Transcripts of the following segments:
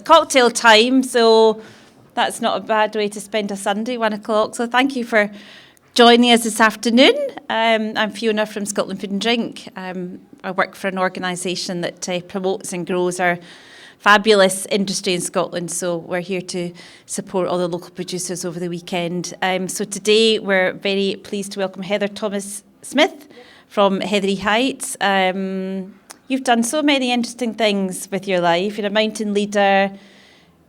cocktail time, so that's not a bad way to spend a Sunday, 1 o'clock. So thank you for joining us this afternoon. I'm Fiona from Scotland Food and Drink. I work for an organisation that promotes and grows our fabulous industry in Scotland, so we're here to support all the local producers over the weekend. So today we're very pleased to welcome Heather Thomas-Smith from Heathery Heights. You've done so many interesting things with your life. You're a mountain leader,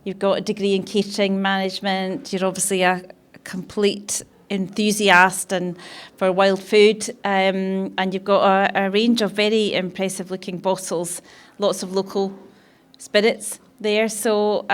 you've got a degree in catering management, you're obviously a complete enthusiast for wild food, and you've got a range of very impressive looking bottles, lots of local spirits there. So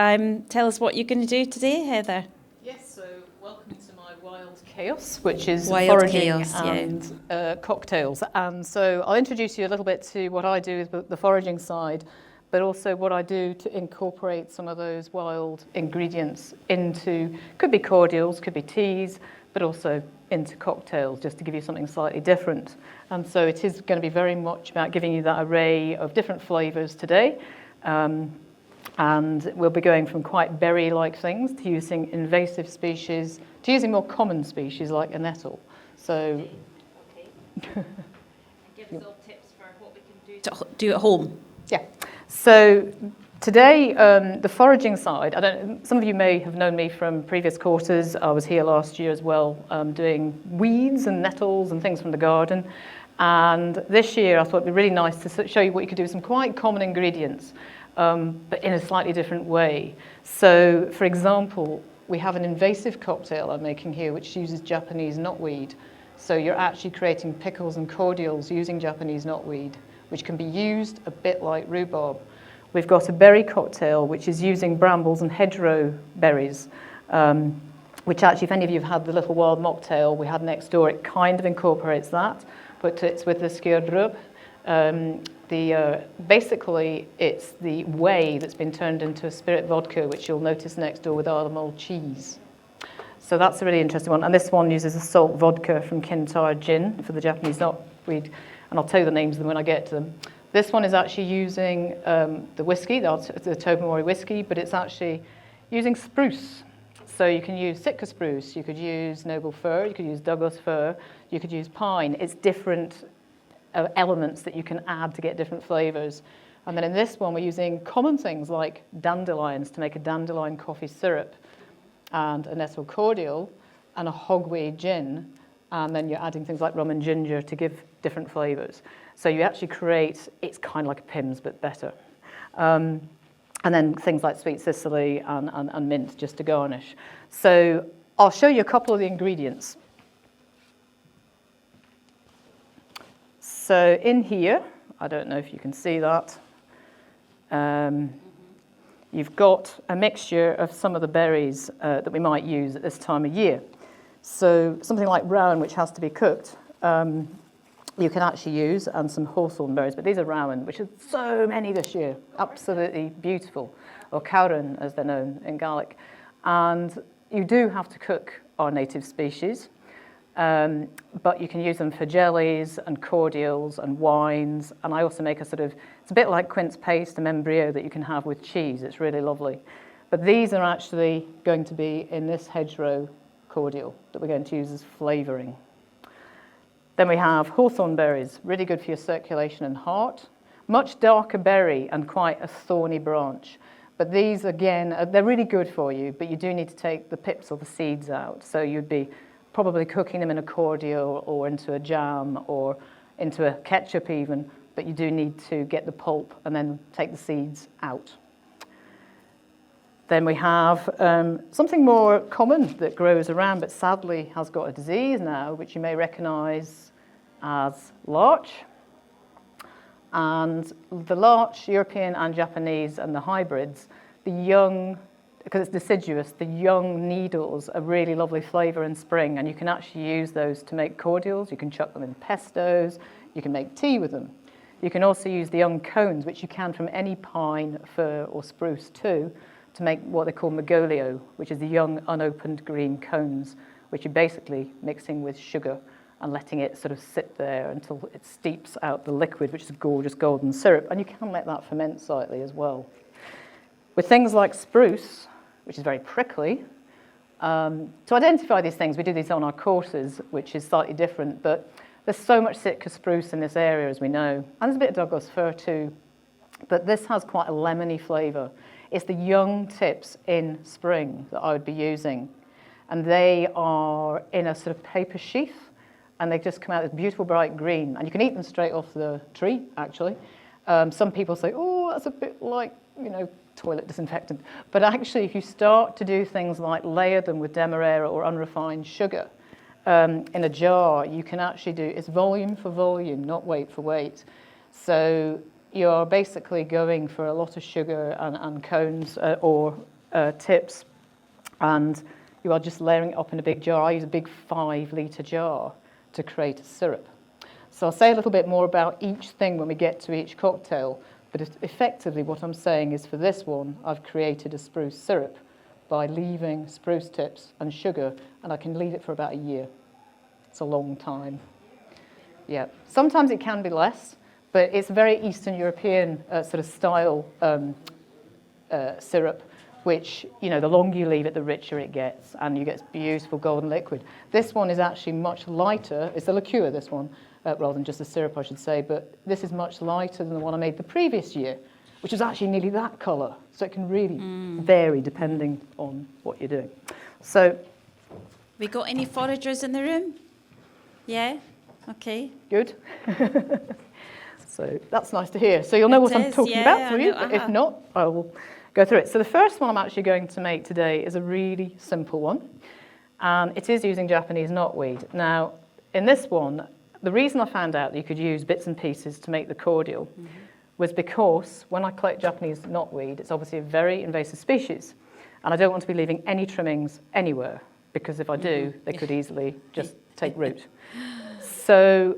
tell us what you're going to do today, Heather. Yes, so welcome to my Wild Chaos, which is Wild foraging Chaos, and cocktails. And so I'll introduce you a little bit to what I do with the foraging side, but also what I do to incorporate some of those wild ingredients into, could be cordials, could be teas, but also into cocktails, just to give you something slightly different. And so it is going to be very much about giving you that array of different flavours today. And we'll be going from quite berry-like things to using invasive species to using more common species like a nettle. So, okay. And give us all tips for what we can do at home. Yeah. So today, the foraging side. Some of you may have known me from previous quarters. I was here last year as well, doing weeds and nettles and things from the garden. And this year, I thought it'd be really nice to show you what you could do with some quite common ingredients, but in a slightly different way. So, for example, we have an invasive cocktail I'm making here, which uses Japanese knotweed. So you're actually creating pickles and cordials using Japanese knotweed, which can be used a bit like rhubarb. We've got a berry cocktail, which is using brambles and hedgerow berries, which actually, if any of you have had the little wild mocktail we had next door, it kind of incorporates that. But it's with the skjerdrub. Basically, it's the whey that's been turned into a spirit vodka, which you'll notice next door with Arlamol cheese. So that's a really interesting one. And this one uses a salt vodka from Kintyre gin for the Japanese knotweed. And I'll tell you the names of them when I get to them. This one is actually using the whiskey, the Tobermory whiskey, but it's actually using spruce. So you can use Sitka spruce, you could use noble fir, you could use Douglas fir, you could use pine. It's different elements that you can add to get different flavours. And then in this one, we're using common things like dandelions to make a dandelion coffee syrup and a nettle cordial and a hogweed gin. And then you're adding things like rum and ginger to give different flavours. So you actually create, it's kind of like a Pimm's, but better. And then things like sweet Sicily and mint just to garnish. So I'll show you a couple of the ingredients. So in here, I don't know if you can see that, you've got a mixture of some of the berries that we might use at this time of year. So something like rowan, which has to be cooked, you can actually use, and some hawthorn berries, but these are rowan, which are so many this year, absolutely beautiful, or cowran as they're known in Gaelic. And you do have to cook our native species, but you can use them for jellies and cordials and wines, and I also make it's a bit like quince paste and membrio that you can have with cheese. It's really lovely. But these are actually going to be in this hedgerow cordial that we're going to use as flavouring. Then we have hawthorn berries, really good for your circulation and heart. Much darker berry and quite a thorny branch. But these, again, they're really good for you, but you do need to take the pips or the seeds out. So you'd be probably cooking them in a cordial or into a jam or into a ketchup even, but you do need to get the pulp and then take the seeds out. Then we have something more common that grows around, but sadly has got a disease now, which you may recognise as larch. And the larch, European and Japanese, and the hybrids, the young, because it's deciduous, the young needles are really lovely flavour in spring, and you can actually use those to make cordials. You can chuck them in pestos, you can make tea with them. You can also use the young cones, which you can from any pine, fir or spruce too, to make what they call magolio, which is the young unopened green cones, which you're basically mixing with sugar and letting it sort of sit there until it steeps out the liquid, which is a gorgeous golden syrup. And you can let that ferment slightly as well. With things like spruce, which is very prickly, to identify these things, we do these on our courses, which is slightly different, but there's so much Sitka spruce in this area, as we know, and there's a bit of Douglas fir too, but this has quite a lemony flavour. It's the young tips in spring that I would be using, and they are in a sort of paper sheath, and they just come out this beautiful bright green, and you can eat them straight off the tree, actually. Some people say, oh, that's a bit like, toilet disinfectant. But actually, if you start to do things like layer them with demerara or unrefined sugar in a jar, you can actually do, it's volume for volume, not weight for weight. So you're basically going for a lot of sugar and cones or tips, and you are just layering it up in a big jar. I use a big 5-litre jar to create a syrup. So I'll say a little bit more about each thing when we get to each cocktail, but effectively what I'm saying is for this one, I've created a spruce syrup by leaving spruce tips and sugar, and I can leave it for about a year. It's a long time. Yeah, sometimes it can be less, but it's a very Eastern European sort of style syrup, which, the longer you leave it, the richer it gets, and you get this beautiful golden liquid. This one is actually much lighter. It's a liqueur, this one, rather than just a syrup, I should say, but this is much lighter than the one I made the previous year, which was actually nearly that colour. So it can really vary depending on what you're doing. So, We got any foragers in the room? Yeah? Okay. good. So that's nice to hear. So you'll know what I'm talking about, will you? But if not, I will go through it. So the first one I'm actually going to make today is a really simple one, and it is using Japanese knotweed. Now, in this one, the reason I found out that you could use bits and pieces to make the cordial was because when I collect Japanese knotweed, it's obviously a very invasive species, and I don't want to be leaving any trimmings anywhere, because if I do, they could easily just take root. So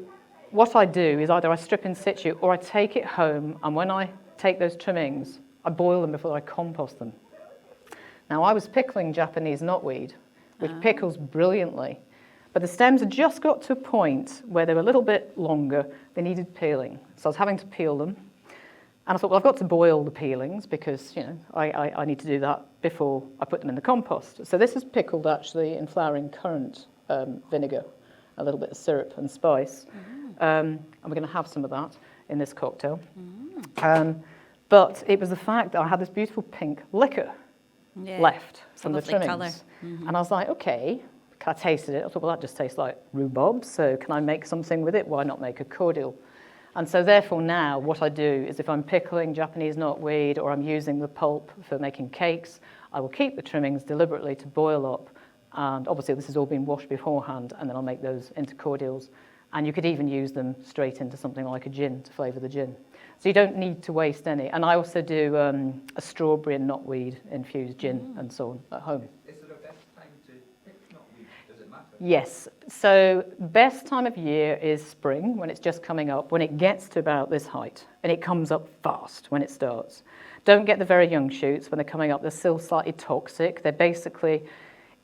what I do is either I strip in situ or I take it home, and when I take those trimmings, I boil them before I compost them. Now, I was pickling Japanese knotweed, which pickles brilliantly, but the stems had just got to a point where they were a little bit longer, they needed peeling. So I was having to peel them, and I thought, well, I've got to boil the peelings because, I need to do that before I put them in the compost. So this is pickled actually in flowering currant vinegar, a little bit of syrup and spice. And we're going to have some of that in this cocktail. But it was the fact that I had this beautiful pink liquor left from the trimmings. Colour. And I was like, okay, I tasted it. I thought, well, that just tastes like rhubarb, so can I make something with it? Why not make a cordial? And so therefore now what I do is if I'm pickling Japanese knotweed or I'm using the pulp for making cakes, I will keep the trimmings deliberately to boil up. And obviously this has all been washed beforehand, and then I'll make those into cordials. And you could even use them straight into something like a gin to flavour the gin. So you don't need to waste any. And I also do a strawberry and knotweed infused gin and so on at home. Is there a best time to pick knotweed? Does it matter? Yes. So best time of year is spring, when it's just coming up, when it gets to about this height. And it comes up fast when it starts. Don't get the very young shoots when they're coming up. They're still slightly toxic. They're basically,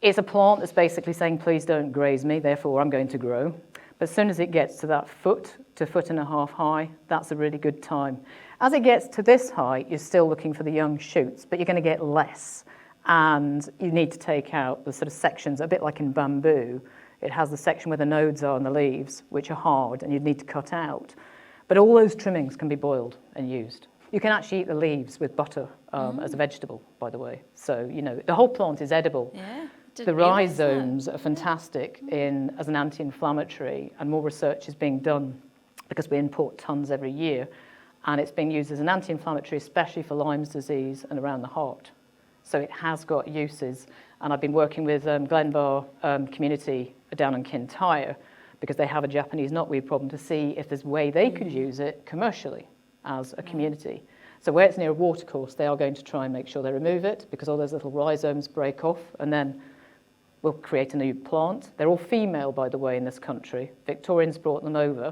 it's a plant that's basically saying, please don't graze me, therefore I'm going to grow. But as soon as it gets to that foot to 1.5 foot high, that's a really good time. As it gets to this height, you're still looking for the young shoots, but you're going to get less. And you need to take out the sort of sections, a bit like in bamboo. It has the section where the nodes are on the leaves, which are hard, and you'd need to cut out. But all those trimmings can be boiled and used. You can actually eat the leaves with butter as a vegetable, by the way. So, the whole plant is edible. Yeah. The rhizomes are fantastic as an anti-inflammatory, and more research is being done because we import tons every year, and it's being used as an anti-inflammatory, especially for Lyme's disease and around the heart. So it has got uses, and I've been working with Glenbar community down in Kintyre because they have a Japanese knotweed problem to see if there's a way they could use it commercially as a community. So where it's near a watercourse, they are going to try and make sure they remove it because all those little rhizomes break off, and then we'll create a new plant. They're all female, by the way, in this country. Victorians brought them over,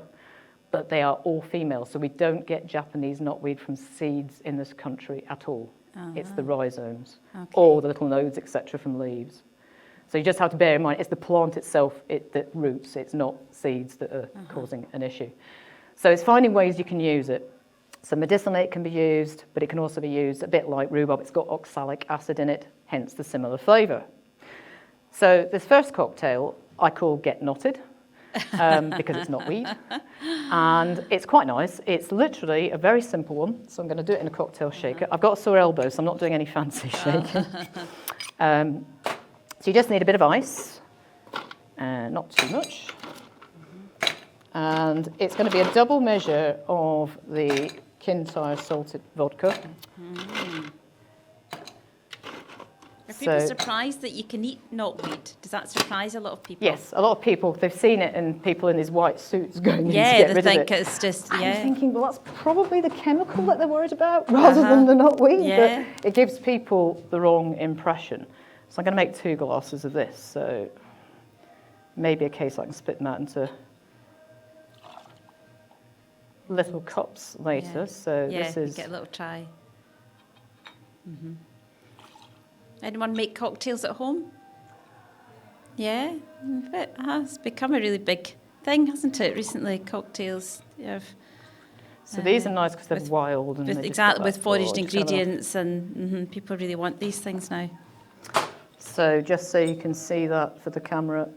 but they are all female, so we don't get Japanese knotweed from seeds in this country at all. It's the rhizomes, or the little nodes, etc., from leaves. So you just have to bear in mind, it's the plant itself that roots, it's not seeds that are causing an issue. So it's finding ways you can use it. So medicinate can be used, but it can also be used a bit like rhubarb. It's got oxalic acid in it, hence the similar flavour. So this first cocktail I call Get Knotted, because it's knotweed. And it's quite nice. It's literally a very simple one. So I'm going to do it in a cocktail shaker. I've got a sore elbow, so I'm not doing any fancy shaking. So you just need a bit of ice, not too much. And it's going to be a double measure of the Kintyre salted vodka. Are people surprised that you can eat knotweed? Does that surprise a lot of people? Yes, a lot of people, they've seen it in people in these white suits going in to Yeah, get they rid think of it. it's just, I'm yeah. thinking, well, that's probably the chemical that they're worried about rather than the knotweed. Yeah. But it gives people the wrong impression. So I'm going to make 2 glasses of this. So maybe a case I can split them out into little cups later. Yeah. So Yeah, this you is... get a little try. Anyone make cocktails at home? Yeah, it's become a really big thing, hasn't it, recently, cocktails. So these are nice because they're with- wild. And With, they just exactly, got with that foraged broad kind of- ingredients, and people really want these things now. So just so you can see that for the camera.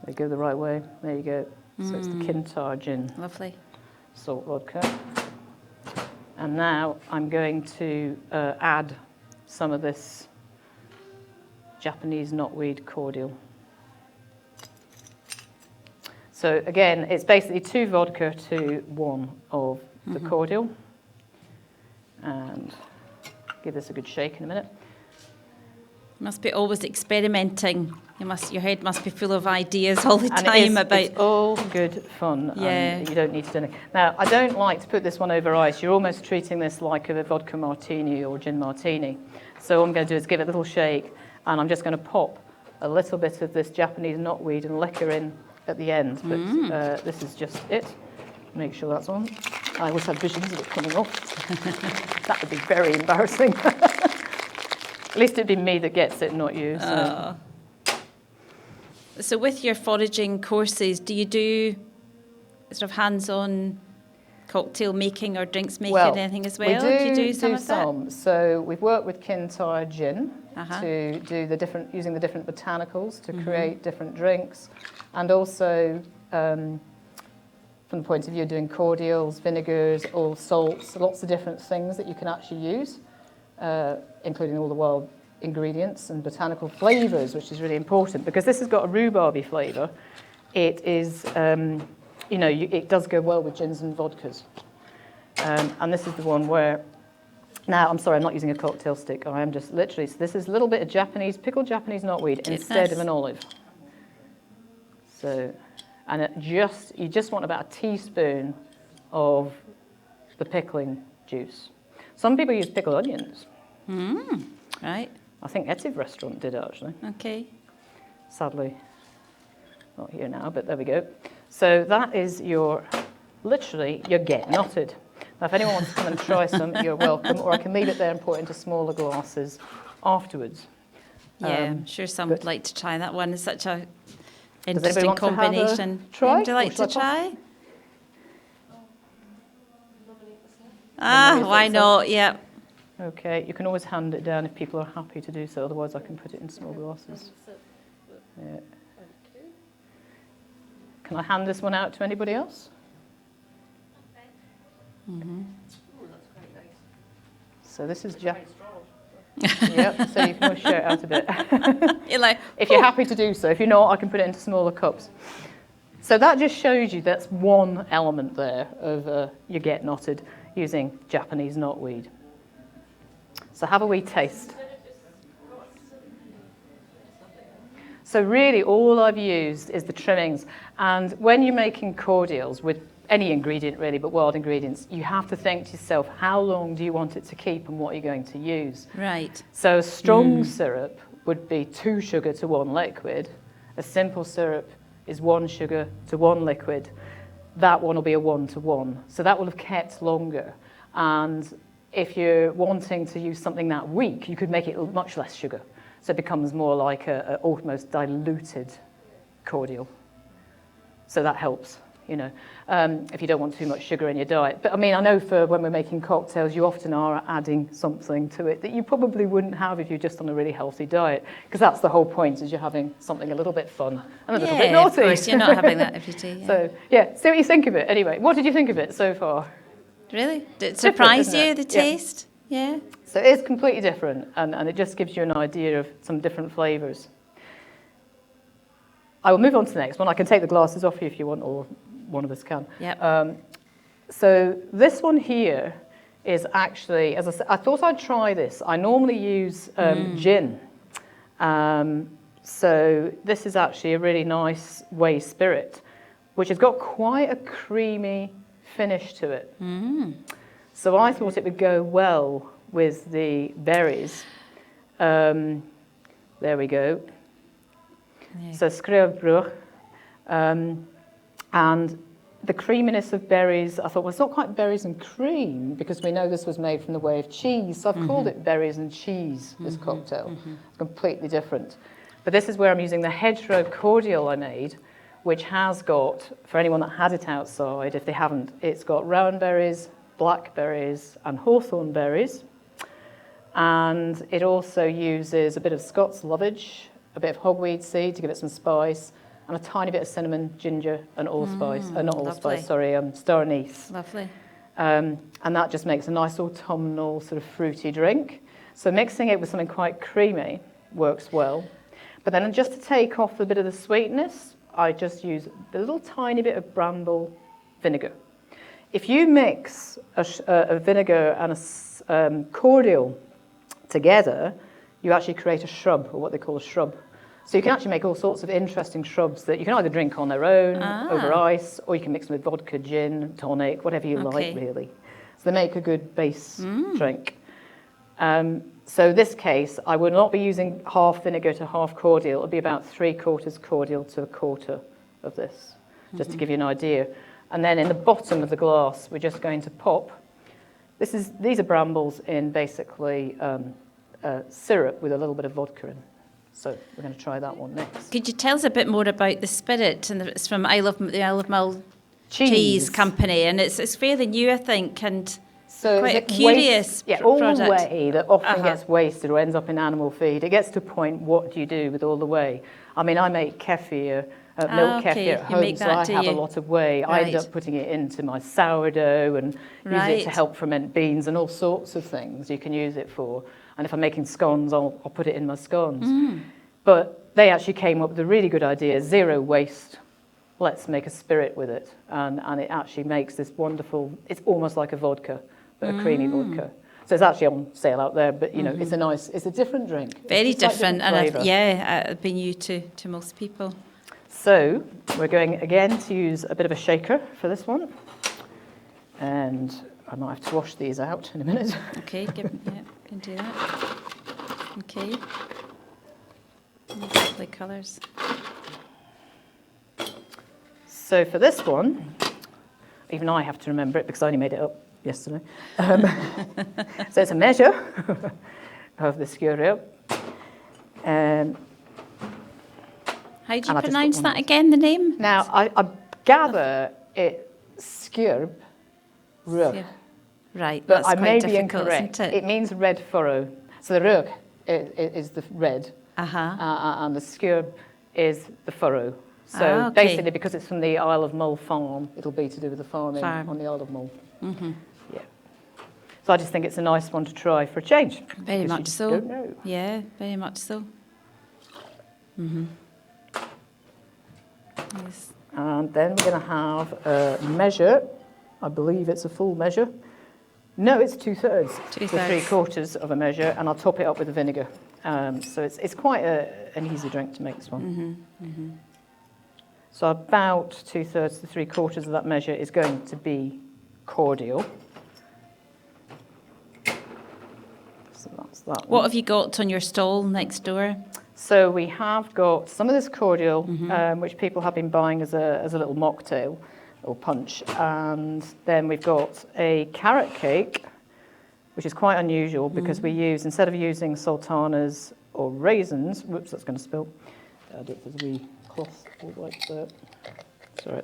They go the right way. There you go. So it's the Kintyre gin, Lovely. salt vodka. And now I'm going to add some of this Japanese knotweed cordial. So again, it's basically 2 vodka to 1 of the cordial. And give this a good shake in a minute. You must be always experimenting. Your head must be full of ideas all the And time it's all good fun, Yeah. and you don't need to do anything. Now, I don't like to put this one over ice. You're almost treating this like a vodka martini or gin martini. So what I'm going to do is give it a little shake, and I'm just going to pop a little bit of this Japanese knotweed and liquor in at the end. But this is just it. Make sure that's on. I always have visions of it coming off. That would be very embarrassing. At least it'd be me that gets it, not you. So. So with your foraging courses, do you do sort of hands-on cocktail making or drinks making, anything as well? We you do some of that? So we've worked with Kintyre gin Uh-huh. to do using the different botanicals to create different drinks, and also from the point of view of doing cordials, vinegars, all salts, lots of different things that you can actually use, including all the wild ingredients and botanical flavours, which is really important because this has got a rhubarby flavour. It is, it does go well with gins and vodkas. And this is the one where, now I'm sorry, I'm not using a cocktail stick. I am just literally, so this is a little bit of pickled Japanese knotweed instead of an olive. So, and you just want about a teaspoon of the pickling juice. Some people use pickled onions. Right. I think Heathery restaurant did actually. Okay. Sadly, not here now, but there we go. So that is literally your Get Knotted. Now, if anyone wants to come and try some, you're welcome, or I can leave it there and pour it into smaller glasses afterwards. Yeah, I'm sure some would like to try that one. It's such a anybody interesting want to have a combination. try, Would you or like shall to I pass? try? Why not? Yeah. Okay, you can always hand it down if people are happy to do so, otherwise I can put it in small glasses. Yeah. Can I hand this one out to anybody else? So this is Yep, so you can always share it out a bit. You're like, If you're happy to do so. If you're not, I can put it into smaller cups. So that just shows you that's one element there of you Get Knotted using Japanese knotweed. So have a wee taste. So really all I've used is the trimmings. And when you're making cordials with any ingredient really, but wild ingredients, you have to think to yourself, how long do you want it to keep and what are you going to use? right. So a strong syrup would be 2 sugar to 1 liquid. A simple syrup is 1 sugar to 1 liquid. That one will be a 1 to 1. So that will have kept longer. And if you're wanting to use something that weak, you could make it much less sugar. So it becomes more like a almost diluted cordial. So that helps. if you don't want too much sugar in your diet. But I mean, I know for when we're making cocktails, you often are adding something to it that you probably wouldn't have if you're just on a really healthy diet, because that's the whole point, is you're having something a little bit fun and a little bit naughty. Of course, you're not having that every day. Yeah. So, see what you think of it. Anyway, what did you think of it so far? Really? Did it surprise you, the Yeah. taste? Yeah. So it is completely different, and it just gives you an idea of some different flavours. I will move on to the next one. I can take the glasses off you if you want, or one of us can. Yep. So this one here is actually, as I said, I thought I'd try this. I normally use gin. So this is actually a really nice whey spirit, which has got quite a creamy finish to it. So I thought it would go well with the berries. There we go. Yeah. So skrevbrug. And the creaminess of berries, I thought, well, it's not quite berries and cream, because we know this was made from the whey of cheese. So I've called it berries and cheese, this cocktail. It's completely different. But this is where I'm using the hedgerow cordial I made, which has got, for anyone that had it outside, if they haven't, it's got rowan berries, blackberries and hawthorn berries. And it also uses a bit of Scots lovage, a bit of hogweed seed to give it some spice, and a tiny bit of cinnamon, ginger and allspice. Not allspice, sorry, star anise. Lovely. And that just makes a nice autumnal sort of fruity drink. So mixing it with something quite creamy works well. But then just to take off a bit of the sweetness, I just use a little tiny bit of bramble vinegar. If you mix a vinegar and a cordial together, you actually create a shrub, or what they call a shrub. So you can actually make all sorts of interesting shrubs that you can either drink on their own, over ice, or you can mix them with vodka, gin, tonic, whatever you like, really. So they make a good base drink. So this case, I would not be using half vinegar to half cordial. It would be about 3/4 cordial to a quarter of this, just to give you an idea. And then in the bottom of the glass, we're just going to pop. These are brambles in basically syrup with a little bit of vodka in. So we're going to try that one next. Could you tell us a bit more about the spirit? And it's from the Isle of Mull Cheese Company, and it's fairly new, I think, and so quite a curious all product. whey that often gets wasted or ends up in animal feed. It gets to a point, what do you do with all the whey? I mean, I make kefir, milk kefir at home, so I have a lot of whey. Right. I end up putting it into my sourdough and use it to help ferment beans and all sorts of things you can use it for. And if I'm making scones, I'll put it in my scones. But they actually came up with a really good idea, zero waste. Let's make a spirit with it. And it actually makes this wonderful, it's almost like a vodka, but a creamy vodka. So it's actually on sale out there, but it's a different drink. Very different, and it'd be new to most people. So we're going again to use a bit of a shaker for this one. And I might have to wash these out in a minute. Okay, can do that. Okay. Lovely colours. So for this one, even I have to remember it because I only made it up yesterday. So it's a measure of the skyriel. How do you pronounce that again, the name? Now, I gather it's skyrb. Right, but that's I may quite be difficult, incorrect. isn't it? It means red furrow. So the rug is the red, and the skyrb is the furrow. So basically, because it's from the Isle of Mull farm, it'll be to do with the farming on the Isle of Mull. Yeah. So I just think it's a nice one to try for a change. Very much so. Don't know. Yeah, very much so. Yes. And then we're going to have a measure. I believe it's a full measure. No, it's 2/3. 2/3. So 3/4 of a measure, and I'll top it up with the vinegar. So it's quite an easy drink to make, this one. So about 2/3 to 3/4 of that measure is going to be cordial. So that's that one. What have you got on your stall next door? So we have got some of this cordial, which people have been buying as a little mocktail or punch. And then we've got a carrot cake, which is quite unusual because we use, instead of using sultanas or raisins, whoops, that's going to spill. I'll do it with a wee cloth like that. Sorry.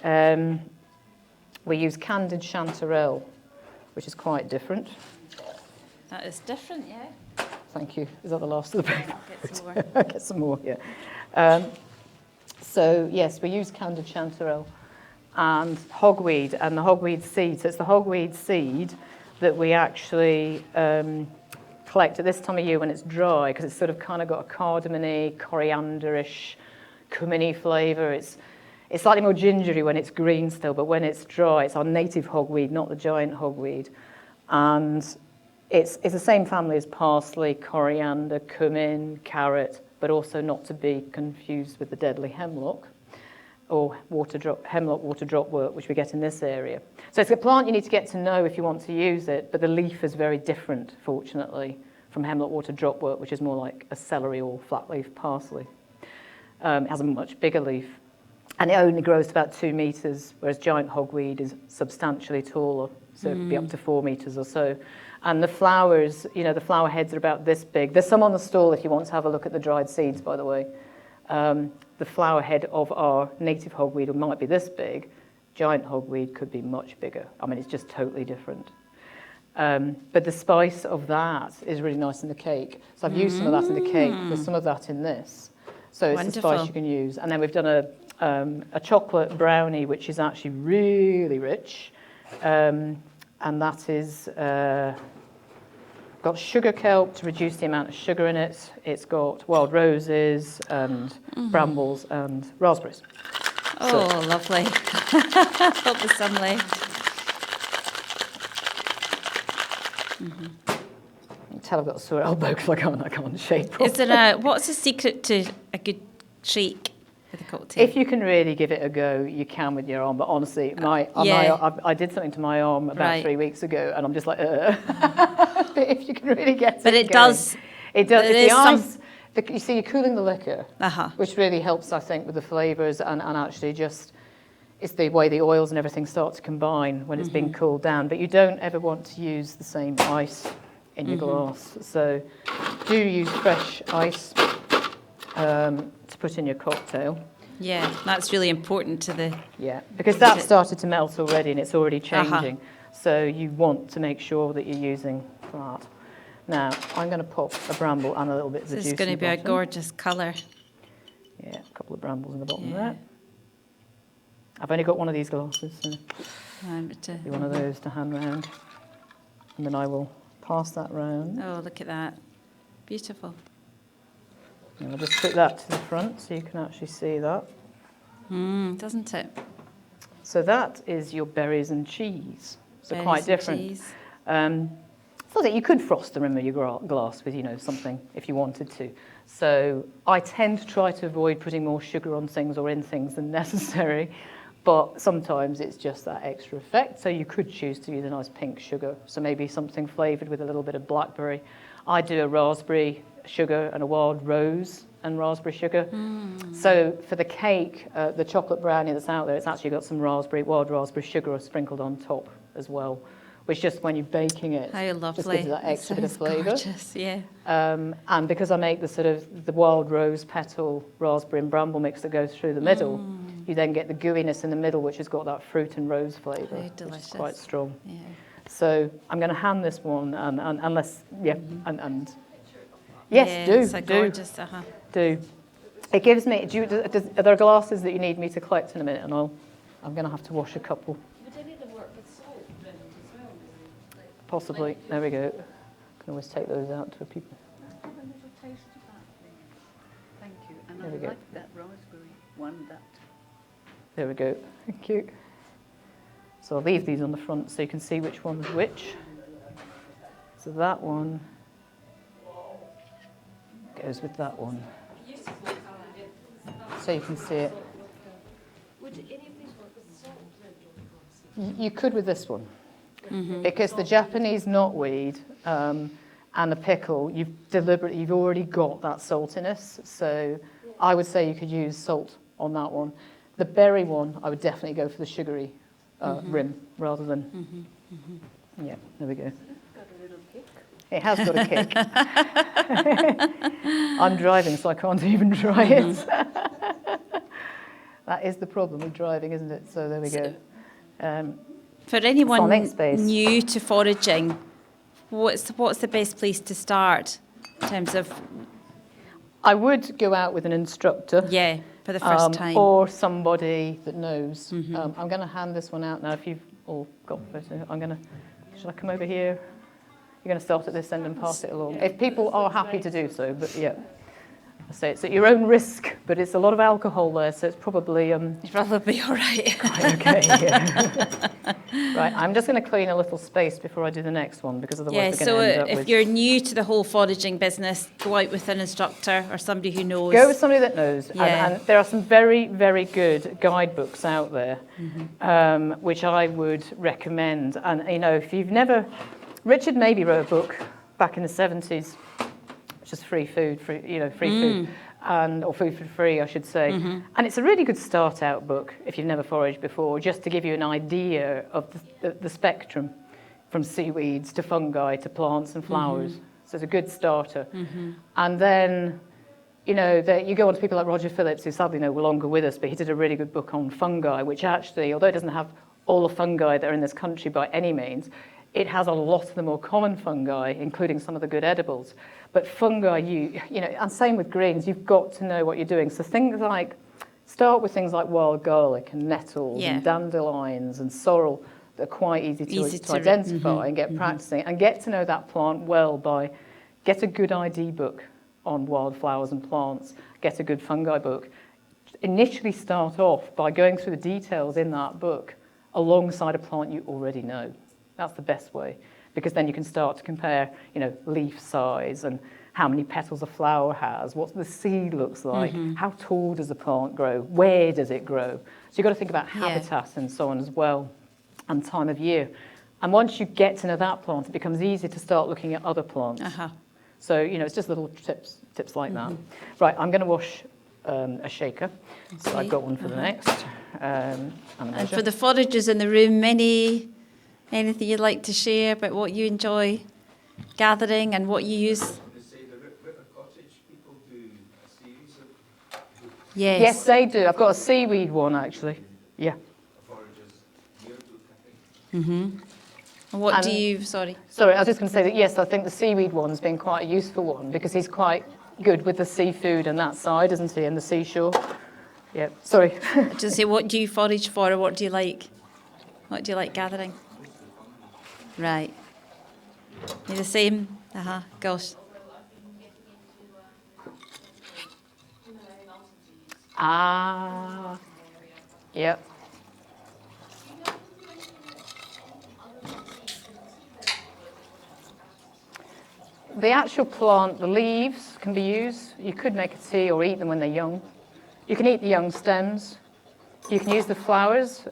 We use candied chanterelle, which is quite different. That is different, yeah. Thank you. Is that the last of the paper? I'll get some more. I'll get some more, yeah. So, yes, we use candied chanterelle and hogweed, and the hogweed seed. So it's the hogweed seed that we actually collect at this time of year when it's dry, because it's sort of kind of got a cardamom-y, coriander-ish, cumin-y flavour. It's slightly more gingery when it's green still, but when it's dry, it's our native hogweed, not the giant hogweed. And it's the same family as parsley, coriander, cumin, carrot, but also not to be confused with the deadly hemlock or hemlock water dropwort, which we get in this area. So it's a plant you need to get to know if you want to use it, but the leaf is very different, fortunately, from hemlock water dropwort, which is more like a celery or flat leaf parsley. It has a much bigger leaf, and it only grows to about 2 meters, whereas giant hogweed is substantially taller, so it could be up to 4 meters or so. And the flowers, the flower heads are about this big. There's some on the stall if you want to have a look at the dried seeds, by the way. The flower head of our native hogweed might be this big. Giant hogweed could be much bigger. I mean, it's just totally different. But the spice of that is really nice in the cake. So I've used some of that in the cake. There's some of that in this. So it's Wonderful. a spice you can use. And then we've done a chocolate brownie, which is actually really rich. And that is got sugar kelp to reduce the amount of sugar in it. It's got wild roses and brambles and raspberries. Oh, lovely. Hope the sunlight. You can tell I've got a sore elbow because I can't shake. Is there what's the secret to a good shake with a cocktail? If you can really give it a go, you can with your arm. But honestly, I did something to my arm about 3 weeks ago, and I'm just like, But if you can really get it, but it going, does. It does. There It's the is ice. You see, you're cooling the liquor, which really helps, I think, with the flavours and actually just. It's the way the oils and everything start to combine when it's being cooled down. But you don't ever want to use the same ice in your glass. So do use fresh ice to put in your cocktail. Yeah, that's really important to the... Yeah, because that started to melt already and it's already changing. So you want to make sure that you're using that. Now, I'm going to pop a bramble and a little bit of the juice. This is going to be a gorgeous colour. Yeah, a couple of brambles in the bottom there. I've only got one of these glasses, so be one of those to hand round. And then I will pass that round. Oh, look at that. Beautiful. And I'll just put that to the front so you can actually see that. Doesn't it? So that is your berries and cheese. So Berries quite different. So that you could frost the rim of your glass with, something if you wanted to. So I tend to try to avoid putting more sugar on things or in things than necessary. But sometimes it's just that extra effect. So you could choose to use a nice pink sugar. So maybe something flavoured with a little bit of blackberry. I do a raspberry sugar and a wild rose and raspberry sugar. So for the cake, the chocolate brownie that's out there, it's actually got some wild raspberry sugar sprinkled on top as well, which just when you're baking it, how lovely. Just gives it that extra bit of flavour. Gorgeous, yeah. And because I make the wild rose petal raspberry and bramble mix that goes through the middle, you then get the gooiness in the middle, which has got that fruit and rose flavour, which is quite strong. Yeah. So I'm going to hand this one, and unless, and Yeah, yes, it's do. gorgeous, Do. It gives me. Are there glasses that you need me to collect in a minute? And I'm going to have to wash a couple. Would any of them work with salt blend as well? Possibly. There we go. Can always take those out to people. Have a little taste of that, please. Thank you. And There we I go. like that raspberry one. There we go. Thank you. So I'll leave these on the front so you can see which one's which. So that one goes with that one. So you can see it. Would any of these work with salt blend? You could with this one. Because the Japanese knotweed and the pickle, you've already got that saltiness. So I would say you could use salt on that one. The berry one, I would definitely go for the sugary rim rather than. Yeah, there we go. It's got a little kick. It has got a kick. I'm driving, so I can't even try it. That is the problem with driving, isn't it? So there we go. For anyone Sonic space. new to foraging, what's the best place to start in terms of, I would go out with an instructor. for the first time? Or somebody that knows. I'm going to hand this one out now. If you've all got photo, shall I come over here? You're going to start at this end and pass it along. If people are happy to do so, but yeah. So it's at your own risk, but it's a lot of alcohol there, so it's probably... You'd probably be all right. okay, yeah. Right, I'm just going to clean a little space before I do the next one, because otherwise we're going to end up with... if you're new to the whole foraging business, go out with an instructor or somebody who knows. Go with somebody that knows. Yeah. And there are some very, very good guidebooks out there, which I would recommend. And, you know, if you've never... Richard Mabey wrote a book back in the 70s, which is free food, free food, or food for free, I should say. And it's a really good start-out book if you've never foraged before, just to give you an idea of the spectrum, from seaweeds to fungi to plants and flowers. So it's a good starter. And then, you know, you go on to people like Roger Phillips, who sadly no longer with us, but he did a really good book on fungi, which actually, although it doesn't have all the fungi that are in this country by any means, it has a lot of the more common fungi, including some of the good edibles. But fungi, you know, and same with greens, you've got to know what you're doing. So start with things like wild garlic and nettles and dandelions and sorrel that are quite easy to identify and get practicing, and get to know that plant well by get a good ID book on wildflowers and plants, get a good fungi book. Initially start off by going through the details in that book alongside a plant you already know. That's the best way, because then you can start to compare, you know, leaf size and how many petals a flower has, what the seed looks like, how tall does the plant grow, where does it grow. So you've got to think about habitat and so on as well, and time of year. And once you get to know that plant, it becomes easy to start looking at other plants. So, you know, it's just little tips like that. Right, I'm going to wash a shaker, so I've got one for the next. And for the foragers in the room, anything you'd like to share about what you enjoy gathering and what you use? They say the River Cottage people do a series of Yes, they do. I've got a seaweed one, actually. Yeah. foragers yearbook, I think. And what do you, sorry, I was just going to say that, yes, I think the seaweed one's been quite a useful one, because he's quite good with the seafood and that side, isn't he, and the seashore. Yeah, sorry. just say, what do you forage for, or what do you like? What do you like gathering? Right. You're the same? Gosh. Yep. The actual plant, the leaves can be used. You could make a tea or eat them when they're young. You can eat the young stems. You can use the flowers.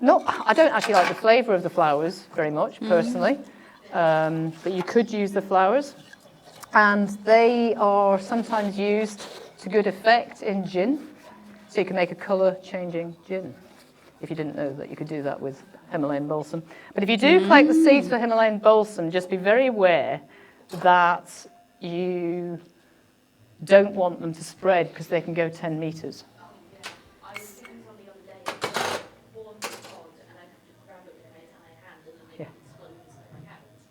I don't actually like the flavour of the flowers very much, personally, but you could use the flowers. And they are sometimes used to good effect in gin. So you can make a colour-changing gin, if you didn't know that you could do that with Himalayan balsam. But if you do collect the seeds for Himalayan balsam, just be very aware that you don't want them to spread, because they can go 10 metres.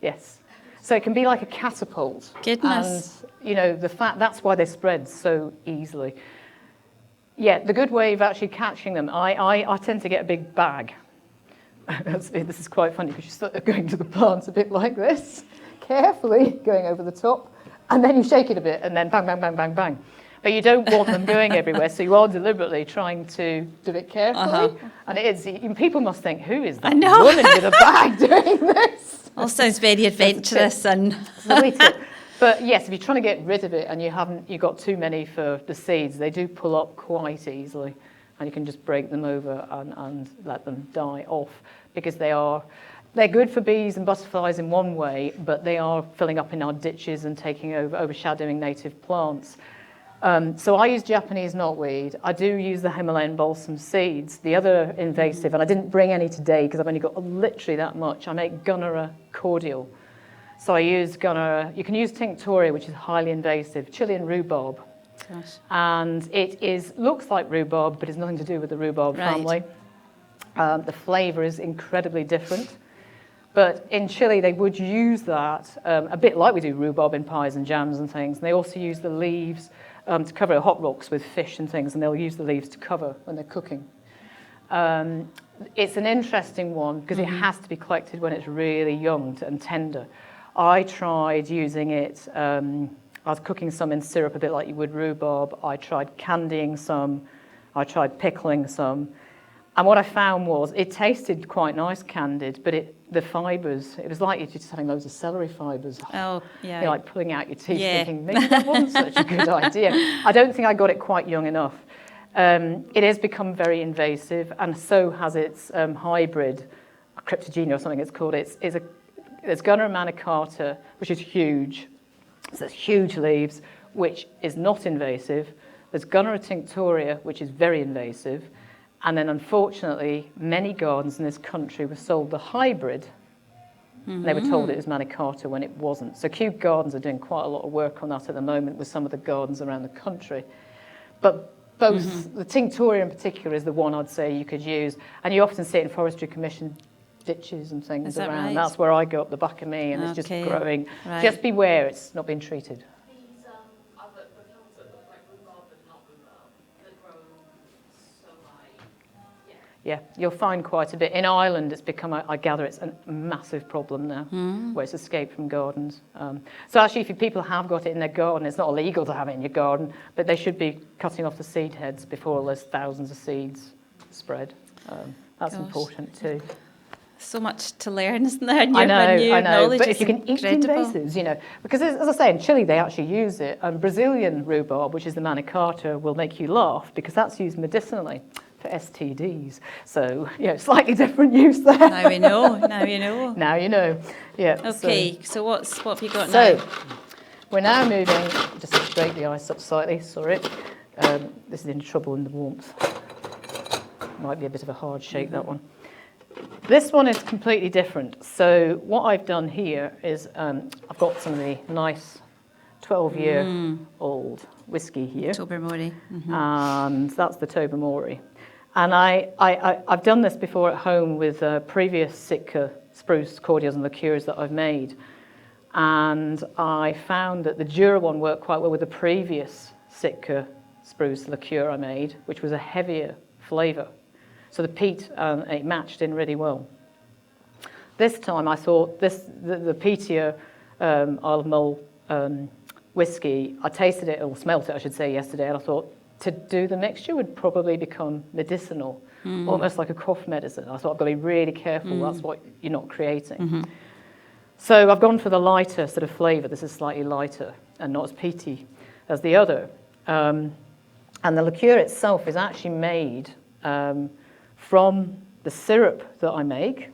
Yes. So it can be like a catapult. Goodness. And, you know, that's why they spread so easily. Yeah, the good way of actually catching them, I tend to get a big bag. This is quite funny, because you start going to the plants a bit like this, carefully going over the top, and then you shake it a bit, and then bang, bang, bang, bang, bang. But you don't want them going everywhere, so you are deliberately trying to do it carefully. And it is, people must think, who is that woman with a bag doing this? All sounds very adventurous and... But yes, if you're trying to get rid of it and you've got too many for the seeds, they do pull up quite easily, and you can just break them over and let them die off, because they're good for bees and butterflies in one way, but they are filling up in our ditches and taking over, overshadowing native plants. So I use Japanese knotweed. I do use the Himalayan balsam seeds, the other invasive, and I didn't bring any today because I've only got literally that much. I make Gunnera cordial. So I use Gunnera. You can use Tinctoria, which is highly invasive, Chilean rhubarb, Gosh. And it looks like rhubarb, but it's nothing to do with the rhubarb Right. family. The flavour is incredibly different. But in Chile, they would use that a bit like we do rhubarb in pies and jams and things. And they also use the leaves to cover hot rocks with fish and things, and they'll use the leaves to cover when they're cooking. It's an interesting one because it has to be collected when it's really young and tender. I tried using it, I was cooking some in syrup a bit like you would rhubarb. I tried candying some, I tried pickling some. And what I found was it tasted quite nice candied, but the fibres, it was like you're just having loads of celery fibres. Oh, yeah. You're like pulling out your teeth Yeah. thinking, maybe that wasn't such a good idea. I don't think I got it quite young enough. It has become very invasive, and so has its hybrid, Cryptogenia or something it's called. There's Gunner manicata, which is huge. So it's huge leaves, which is not invasive. There's Gunner tinctoria, which is very invasive. And then, unfortunately, many gardens in this country were sold the hybrid. And they were told it was manicata when it wasn't. So Kew Gardens are doing quite a lot of work on that at the moment with some of the gardens around the country. But both, the tinctoria in particular is the one I'd say you could use. And you often see it in Forestry Commission ditches and things Is that around. right? That's where I go up the back of me, and it's just Okay. growing. Right. Just beware, it's not been treated. These other the plants that look like rhubarb but not rhubarb that grow so high. Yeah, you'll find quite a bit. In Ireland, it's become, I gather, it's a massive problem now, where it's escaped from gardens. So actually, if people have got it in their garden, it's not illegal to have it in your garden, but they should be cutting off the seed heads before there's thousands of seeds spread. That's Gosh. important too. So much to learn, isn't there? And I your know, new knowledge but is if you can eat incredible. invasives, you know, because as I say, in Chile they actually use it, and Brazilian rhubarb, which is the manicata, will make you laugh because that's used medicinally for STDs. So, you know, slightly different use there. Now we know. Now you know. Now you know. Yeah. Okay, so what have you got So, now? we're now moving, just to break the ice up slightly, sorry. This is in trouble in the warmth. Might be a bit of a hard shake, that one. This one is completely different. So what I've done here is I've got some of the nice 12-year-old whiskey here. Tobermory. And that's the Tobermory. And I've done this before at home with previous Sitka spruce cordials and liqueurs that I've made. And I found that the Jura one worked quite well with the previous Sitka spruce liqueur I made, which was a heavier flavour. So the peat, it matched in really well. This time I thought the peatier Isle of Mull whiskey, I tasted it, or smelt it I should say, yesterday, and I thought to do the mixture would probably become medicinal, almost like a cough medicine. I thought I've got to be really careful, that's what you're not creating. So I've gone for the lighter sort of flavour. This is slightly lighter and not as peaty as the other. And the liqueur itself is actually made from the syrup that I make,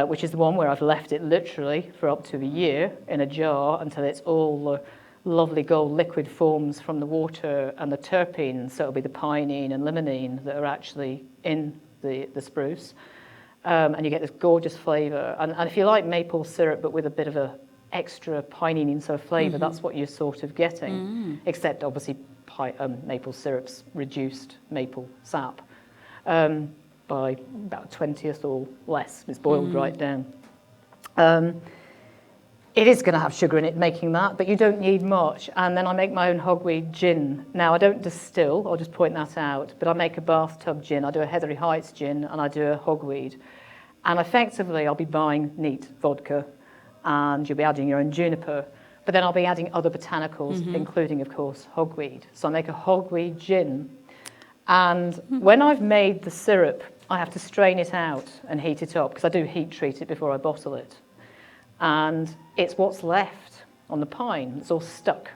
which is the one where I've left it literally for up to a year in a jar until it's all the lovely gold liquid forms from the water and the terpenes, so it'll be the pinene and limonene that are actually in the spruce. And you get this gorgeous flavour. And if you like maple syrup but with a bit of a extra pinene sort of flavour, that's what you're sort of getting, except obviously maple syrup's reduced maple sap. By about 20th or less. It's boiled right down. It is going to have sugar in it making that, but you don't need much. And then I make my own hogweed gin. Now, I don't distill, I'll just point that out, but I make a bathtub gin. I do a Heathery Heights gin, and I do a hogweed. And effectively, I'll be buying neat vodka, and you'll be adding your own juniper, but then I'll be adding other botanicals, including, of course, hogweed. So I make a hogweed gin. And when I've made the syrup, I have to strain it out and heat it up, because I do heat treat it before I bottle it. And it's what's left on the pine. It's all stuck,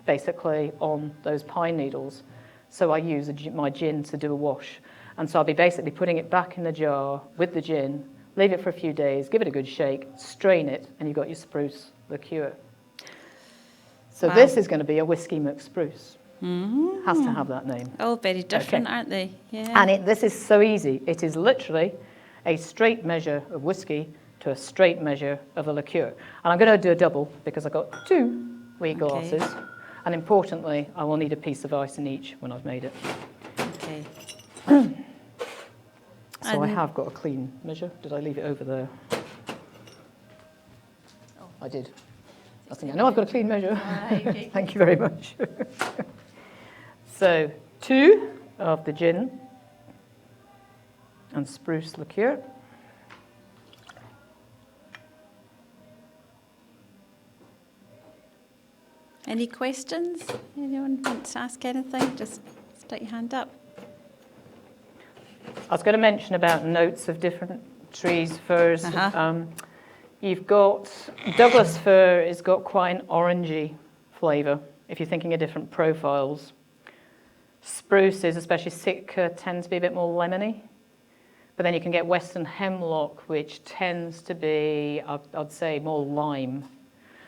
basically, on those pine needles. So I use my gin to do a wash. And so I'll be basically putting it back in the jar with the gin, leave it for a few days, give it a good shake, strain it, and you've got your spruce liqueur. So this is going to be a whiskey McSpruce. Has to have that name. Oh, very different, aren't they? Yeah. And this is so easy. It is literally a straight measure of whiskey to a straight measure of a liqueur. And I'm going to do a double because I've got 2 wee glasses. And importantly, I will need a piece of ice in each when I've made it. Okay. So I And- have got a clean measure. Did I leave it over there? Oh, I did. I think I know I've got a clean measure. Right, okay. Thank you very much. So 2 of the gin and spruce liqueur. Any questions? Anyone want to ask anything? Just stick your hand up. I was going to mention about notes of different trees, firs. Uh-huh. You've got Douglas fir has got quite an orangey flavour if you're thinking of different profiles. Spruces, especially Sitka, tend to be a bit more lemony. But then you can get Western hemlock, which tends to be, I'd say, more lime.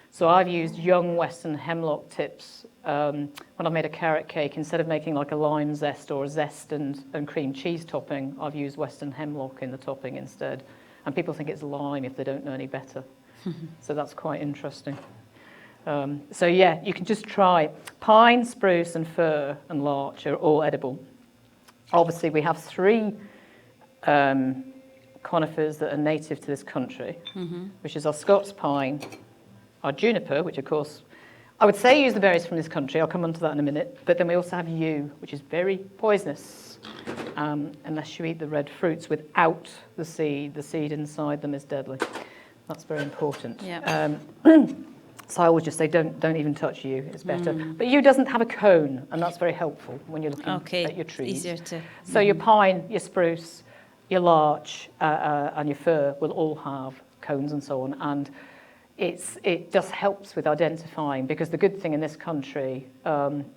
So I've used young Western hemlock tips when I've made a carrot cake. Instead of making like a lime zest or a zest and cream cheese topping, I've used Western hemlock in the topping instead. And people think it's lime if they don't know any better. So that's quite interesting. So yeah, you can just try. Pine, spruce and fir and larch are all edible. Obviously we have 3 conifers that are native to this country, which is our Scots pine, our juniper, which of course, I would say use the berries from this country, I'll come on to that in a minute, but then we also have yew, which is very poisonous, unless you eat the red fruits without the seed inside them is deadly. That's very important. Yeah. So I always just say don't even touch yew, it's better. But yew doesn't have a cone, and that's very helpful when you're looking at your trees. Easier to. So your pine, your spruce, your larch, and your fir will all have cones and so on. And it just helps with identifying, because the good thing in this country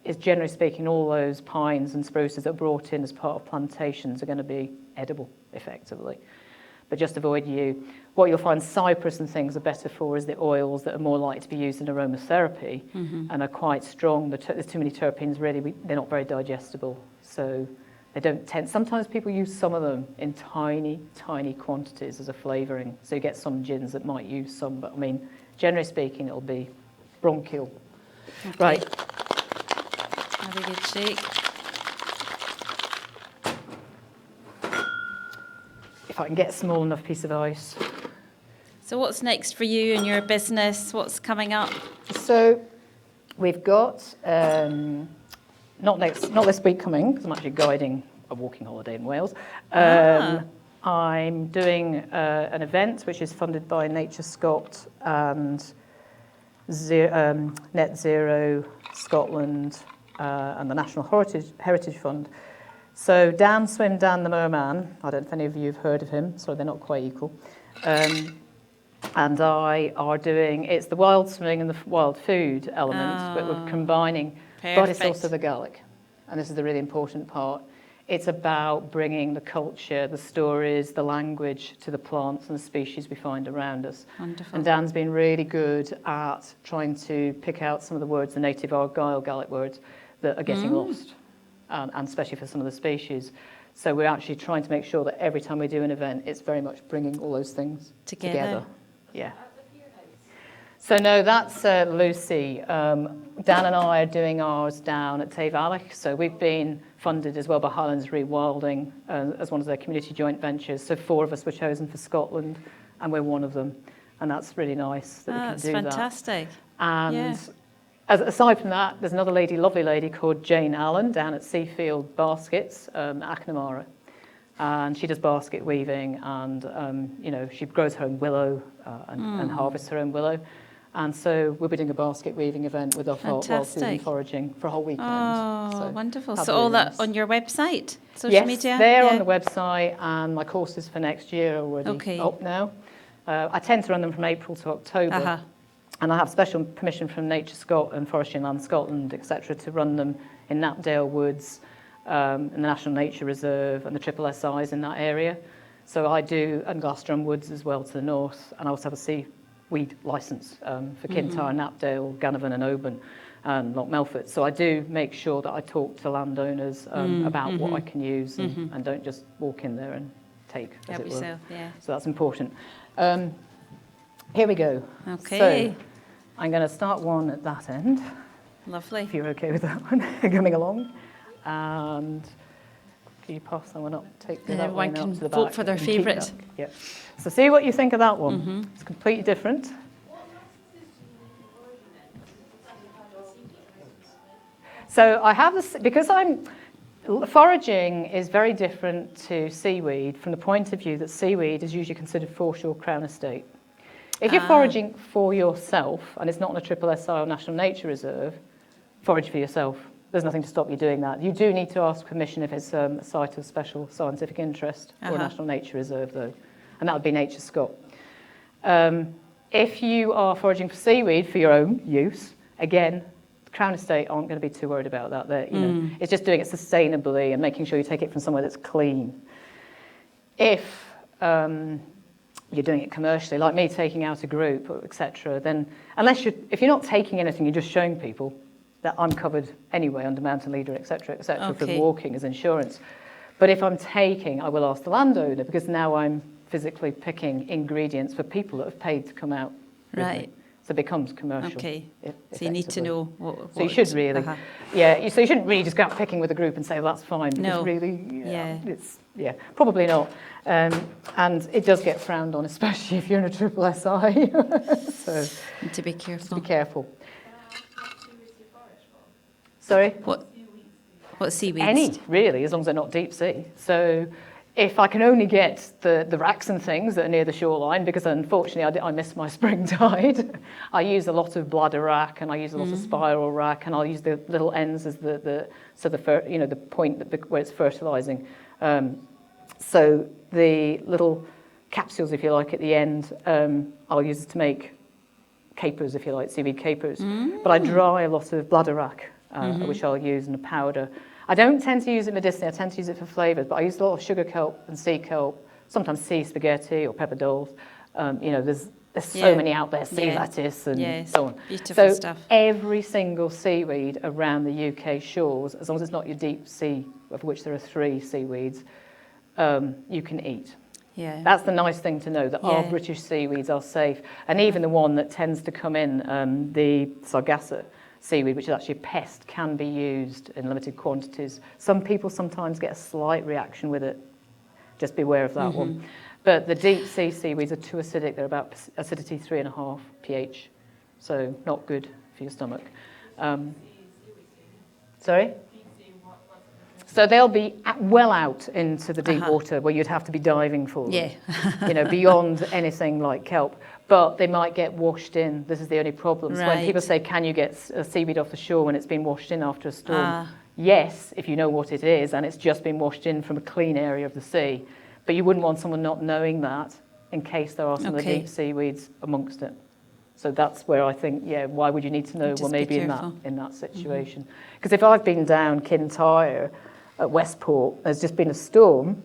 is, generally speaking, all those pines and spruces that are brought in as part of plantations are going to be edible, effectively. But just avoid yew. What you'll find cypress and things are better for is the oils that are more likely to be used in aromatherapy and are quite strong. There's too many terpenes, really, they're not very digestible. So they don't tend, sometimes people use some of them in tiny, tiny quantities as a flavouring. So you get some gins that might use some, but I mean, generally speaking, it'll be bronchial. Okay. Right. Have a good shake. If I can get a small enough piece of ice. So what's next for you and your business? What's coming up? So we've got, not this week coming, because I'm actually guiding a walking holiday in Wales. I'm doing an event which is funded by Nature Scot and Net Zero Scotland and the National Heritage Fund. So Dan Swim Dan the Merman, I don't know if any of you have heard of him, sorry, they're not quite equal, and I are doing, it's the wild swimming and the wild food element, but we're combining, but it's also the Gaelic, and this is the really important part. It's about bringing the culture, the stories, the language to the plants and the species we find around us. Wonderful. And Dan's been really good at trying to pick out some of the words, the native Argyll Gaelic words, that are getting lost. And especially for some of the species. So we're actually trying to make sure that every time we do an event, it's very much bringing all those things together. Yeah. So no, that's Lucy. Dan and I are doing ours down at Tayvallich. So we've been funded as well by Highlands Rewilding as one of their community joint ventures. So 4 of us were chosen for Scotland, and we're one of them. And that's really nice that we can That's do fantastic. that. And Yeah. aside from that, there's another lovely lady called Jane Allen down at Seafield Baskets, Acknamara. And she does basket weaving, and she grows her own willow and harvests her own willow. And so we'll be doing a basket weaving event with our wild food and Fantastic. foraging for a whole weekend. Oh, So wonderful. that'll So be all really that nice. on your website, social Yes, media? they're Yeah. on the website, and my courses for next year are already Okay. up now. I tend to run them from April to October. Uh-huh. And I have special permission from Nature Scot and Forestry and Land Scotland, etc., to run them in Knapdale Woods, in the National Nature Reserve, and the Triple SIs in that area. So I do, and Glasdrum Woods as well to the north, and I also have a seaweed licence for Kintyre, Knapdale, Ganavan and Oban, and Loch Melford. So I do make sure that I talk to landowners about what I can use and don't just walk in there and take, as Help it were. yourself, yeah. So that's important. Here we go. Okay. So I'm going to start one at that end. Lovely. if you're okay with that one coming along. And can you pass that one up? Take that Everyone one out can to the vote back for their and keep favourite. that. Yep. So see what you think of that one. It's completely different. So I have this, because foraging is very different to seaweed from the point of view that seaweed is usually considered foreshore Crown Estate. If you're foraging for yourself, and it's not on a triple SI or National Nature Reserve, forage for yourself. There's nothing to stop you doing that. You do need to ask permission if it's a site of special scientific interest or a National Nature Reserve, though, and that would be Nature Scot. If you are foraging for seaweed for your own use, again, Crown Estate aren't going to be too worried about that. You know, it's just doing it sustainably and making sure you take it from somewhere that's clean. If you're doing it commercially, like me taking out a group, etc., then if you're not taking anything, you're just showing people that I'm covered anyway under Mountain Leader, etc., for the walking as insurance. But if I'm taking, I will ask the landowner, because now I'm physically picking ingredients for people that have paid to come out with me. So it becomes commercial. Okay. So you need to know what. So you should really, so you shouldn't really just go out picking with a group and say, well, that's fine. Because No. really, probably not. And it does get frowned on, especially if you're in a triple SI. So Need to be careful. be careful. Sorry? What seaweeds? Any, really, as long as they're not deep sea. So if I can only get the racks and things that are near the shoreline, because unfortunately I missed my spring tide, I use a lot of bladder rack and I use a lot of spiral rack, and I'll use the little ends as the point where it's fertilizing. So the little capsules, if you like, at the end, I'll use to make capers, if you like, seaweed capers. But I dry a lot of bladder rack, which I'll use in a powder. I don't tend to use it medicinally, I tend to use it for flavours, but I use a lot of sugar kelp and sea kelp, sometimes sea spaghetti or pepper dolls. There's so many out there, sea lettuce and so on. Beautiful stuff. Every single seaweed around the UK shores, as long as it's not your deep sea, of which there are 3 seaweeds, you can eat. Yeah. That's the nice thing to know, that our British seaweeds are safe. And even the one that tends to come in, the Sargasso seaweed, which is actually a pest, can be used in limited quantities. Some people sometimes get a slight reaction with it. Just beware of that one. But the deep sea seaweeds are too acidic. They're about acidity 3.5 pH. So not good for your stomach. Sorry? So they'll be well out into the deep water where you'd have to be diving for them. Beyond anything like kelp. But they might get washed in. This is the only problem. So when people say, can you get a seaweed off the shore when it's been washed in after a storm? Yes, if you know what it is and it's just been washed in from a clean area of the sea. But you wouldn't want someone not knowing that in case there are some of the deep seaweeds amongst it. So that's where I think, why would you need to know? Just well, maybe be in that situation. Because if I've been down Kintyre at Westport, there's just been a storm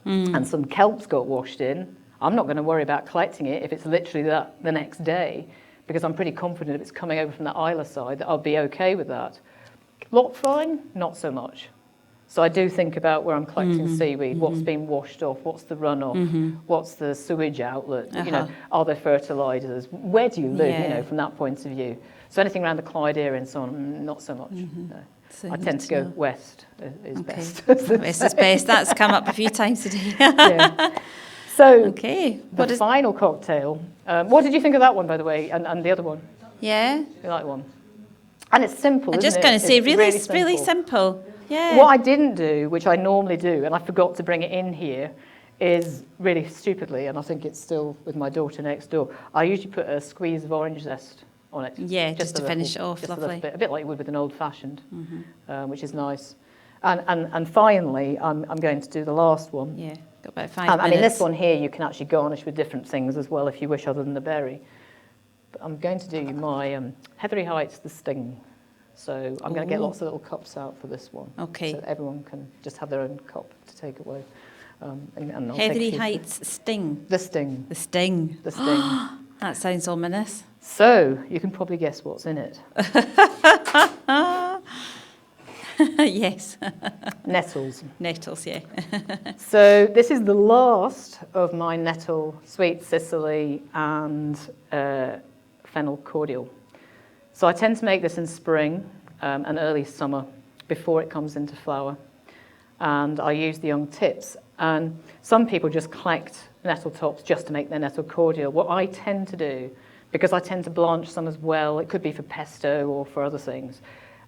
and some kelp's got washed in, I'm not going to worry about collecting it if it's literally that the next day, because I'm pretty confident if it's coming over from the Isla side that I'll be okay with that. Lot flying, not so much. So I do think about where I'm collecting seaweed, what's being washed off, what's the runoff, what's the sewage outlet, are there fertilisers, where do you live, from that point of view. So anything around the Clyde area and so on, not so much. No. So I tend to go west is best. West is best. That's come up a few times today. So the final cocktail. What did you think of that one, by the way, and the other one? Yeah. You like one? And it's simple, I'm isn't just it? going to say, It's really simple. Yeah. What I didn't do, which I normally do, and I forgot to bring it in here, is really stupidly, and I think it's still with my daughter next door, I usually put a squeeze of orange zest on it. Yeah, just to finish it off, just lovely. A bit like you would with an old-fashioned, which is nice. And finally, I'm going to do the last one. Yeah, got about 5 minutes. I mean, this one here you can actually garnish with different things as well if you wish, other than the berry. But I'm going to do my Heathery Heights, the Sting. So I'm going to get lots of little cups out for this one. Okay. So that everyone can just have their own cup to take away. And I'll Heathery take Heights Sting. The Sting. The Sting. The Sting. That sounds ominous. So you can probably guess what's in it. Yes. Nettles. Nettles, yeah. So this is the last of my nettle, sweet Sicily and fennel cordial. So I tend to make this in spring and early summer before it comes into flower. And I use the young tips. And some people just collect nettle tops just to make their nettle cordial. What I tend to do, because I tend to blanch some as well, it could be for pesto or for other things,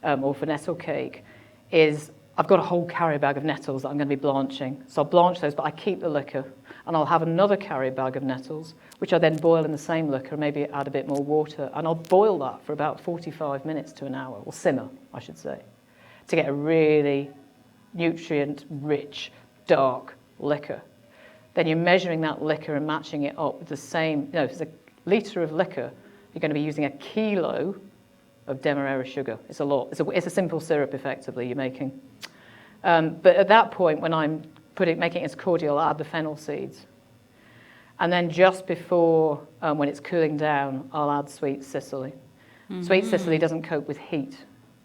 or for nettle cake, is I've got a whole carrier bag of nettles that I'm going to be blanching. So I'll blanch those, but I keep the liquor. And I'll have another carrier bag of nettles, which I then boil in the same liquor, maybe add a bit more water. And I'll boil that for about 45 minutes to an hour, or simmer, I should say, to get a really nutrient-rich, dark liquor. Then you're measuring that liquor and matching it up with the same, if it's a litre of liquor, you're going to be using a kilo of demerara sugar. It's a lot. It's a simple syrup, effectively, you're making. But at that point, when I'm making it as cordial, I'll add the fennel seeds. And then just before, when it's cooling down, I'll add sweet Sicily. Mm-hmm. Sweet Sicily doesn't cope with heat.